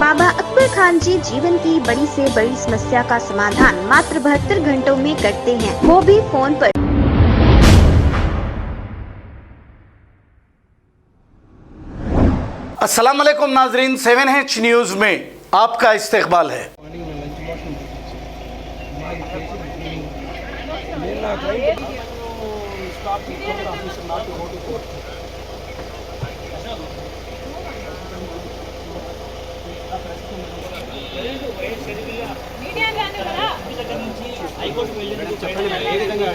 बाबा अकबर खान जी जीवन की बड़ी से बड़ी समस्या का समाधान मात्र 72 घंटों में करते हैं, वो भी फोन पर। अस्सलाम वालेकुम नाजरीन, 7H न्यूज में आपका इस्तकबाल है। హైకోర్టుకు వెళ్ళేందుకు చెప్పండి. ఏ విధంగా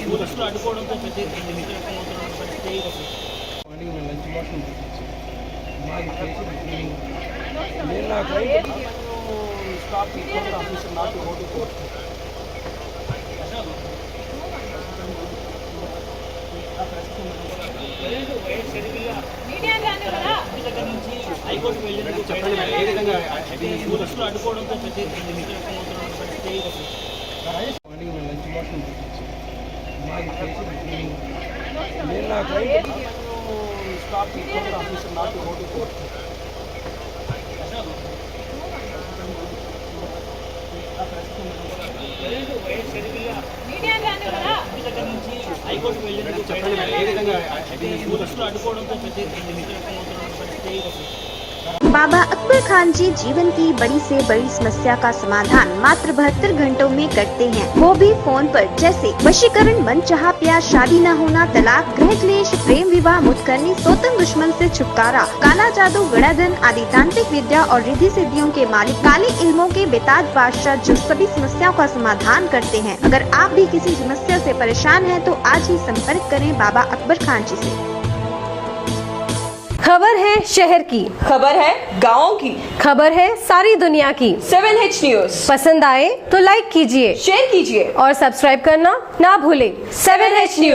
పోలీసులు అడ్డుకోవడంతో హైకోర్టుకు వెళ్ళేందుకు చెప్పండి. ఏ విధంగా పోలీసులు అడ్డుకోవడంతో హైకోర్టుకు వెళ్ళేందుకు చెప్పండి. ఏ విధంగా పోలీసులు అడ్డుకోవడంతో बाबा अकबर खान जी जीवन की बड़ी से बड़ी समस्या का समाधान मात्र 72 घंटों में करते हैं, वो भी फोन पर। जैसे वशीकरण, मनचाहा प्यार, शादी न होना, तलाक, गृह क्लेश, प्रेम विवाह, मुतकरनी, सोतन दुश्मन से छुटकारा, काला जादू, गड़ाधन आदि तांत्रिक विद्या और रिद्धि सिद्धियों के मालिक काले इल्मों के बेताज बादशाह जो सभी समस्याओं का समाधान करते हैं। अगर आप भी किसी समस्या से परेशान हैं तो आज ही संपर्क करें बाबा अकबर खान जी से। खबर है शहर की, खबर है गाँव की, खबर है सारी दुनिया की। 7H न्यूज पसंद आए तो लाइक कीजिए, शेयर कीजिए और सब्सक्राइब करना ना भूलें। 7H news.